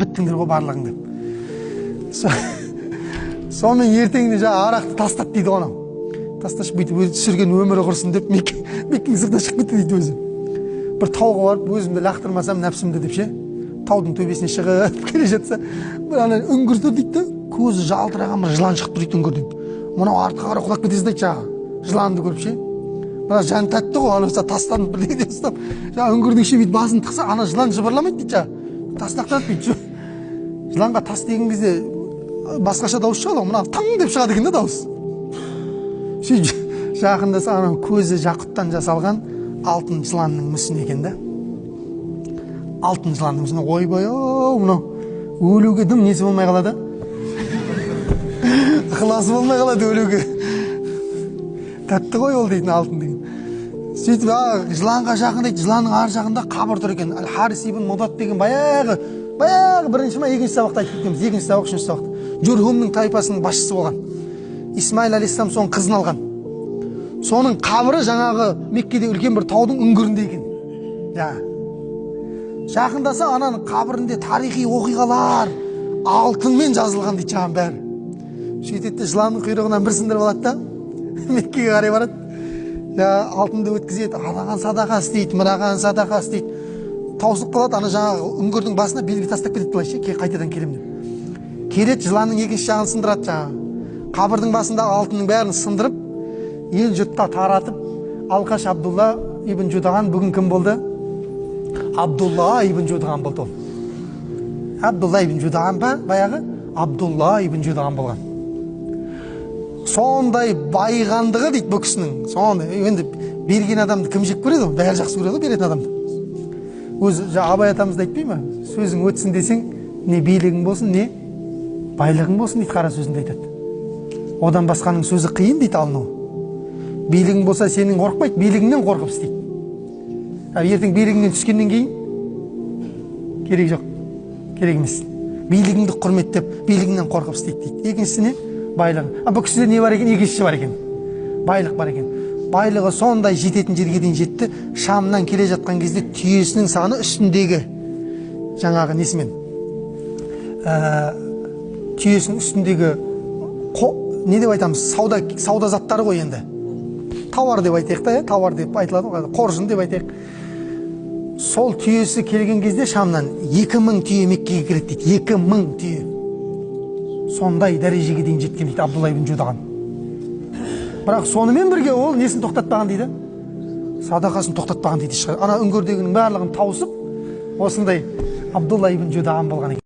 біттіңдер ғой барлығың деп. Сонымен ертеңіне жаңа арақты тастат дейді оны. Тасташып бүйтіп өзі түсірген өмірі құрсын деп Меккенің сыртына шығып кетті дейді өзі. Бір тауға барып өзімді лақтырмасам нәпсімді деп ше. Таудың төбесіне шығып келе жатса, бір ана үңгір тұр дейді, көзі жалтыраған бір жылан шығып тұр дейді үңгірден. Мынау артқа қарай құлап кетесіз дейді жаңағы. Жыланды көріп ше. Бірақ жан тәтті ғой, ана тастанып бірдеңе деп ұстап, жаңа үңгірдің ішіне бүйтіп басын тықса, ана жылан жыбырламайды дейді жаңа. Тастақтанып бүйтіп. Жыланға тас деген кезде басқаша дауыс шығады ғой, мына тың деп шығады екен да дауыс. Жақындаса ана көзі жақұттан жасалған алтын жыланның мүсіні екен да. Алтын жыланның мүсіні. Ойбай, мынау өлуге дым несі болмай қалады. Ықыласы болмай қалады өлуге. Тәтті ғой ол дейтін алтын деген. Сөйтіп жыланға жақындайды, жыланның ар жағында қабір тұр екен. Харис ибн Мудат деген баяғы бірінші ма екінші сабақта айтып кеткенбіз, екінші сабақ, үшінші сабақта. Журхумның тайпасының басшысы болған. Исмаил алейхиссалам соның қызын алған. Соның қабірі жаңағы Меккеде үлкен бір таудың үңгірінде екен. Жақындаса ананың қабірінде тарихи оқиғалар алтынмен жазылған дейді жаңағы бәрі. Сөйтеді жыланның құйрығынан бір сындырып алады да Меккеге қарай барады. Алтынды өткізеді, анаған садақа істейді, мынаған садақа істейді. Таусылып қалады, ана жаңағы үңгірдің басына белгі тастап кетеді былайша, қайтадан келем деп. Келеді, жыланның екінші жағын сындырады жаңағы. Қабірдің басындағы алтынның бәрін сындырып, ел жұртқа таратып, алқаш Абдулла ибн Жудаған бүгін кім болды? Абдулла ибн Жудаған болды ол. Абдулла ибн Жудаған ба, баяғы? Абдулла ибн Жудаған болған. Сондай байғандығы дейді бұл кісінің. Сондай, енді берген адамды кім жек көреді? Бәрі жақсы көреді беретін адамды. Өзі Абай атамыз да айтпай ма? Сөзің өтсін десең, не билігің болсын, не байлығың болсын дейді, қара сөзінде айтады. Одан басқаның сөзі қиын дейді алыну. Билігің болса сенің қорықпайды, билігіңнен қорқып істейді. Ертең билігіңнен түскеннен кейін керек жоқ, керек емес. Билігіңді құрметтеп, билігіңнен қорқып істейді дейді. Екіншісіне байлығы. Бұл кісіде не бар екен? Екіншісі бар екен. Байлық бар екен. Байлығы сондай жететін жерге дейін жетті. Шамнан келе жатқан кезде түйесінің саны үстіндегі жаңағы несімен түйесінің үстіндегі не деп айтамыз? Сауда заттары ғой енді. Тауар деп айтайық та, тауар деп айтылады ғой, қоржын деп айтайық. Сол түйесі келген кезде Шамнан 2000 түйе Меккеге кіреді дейді. 2000 түйе. Сондай дәрежеге дейін жеткен дейді Абдулла ибн Жудаған. Бірақ сонымен бірге ол несін тоқтатпаған дейді? Садақасын тоқтатпаған дейді. Ана үңгірдегінің барлығын тауысып, осындай Абдулла ибн Жудаған болған екен.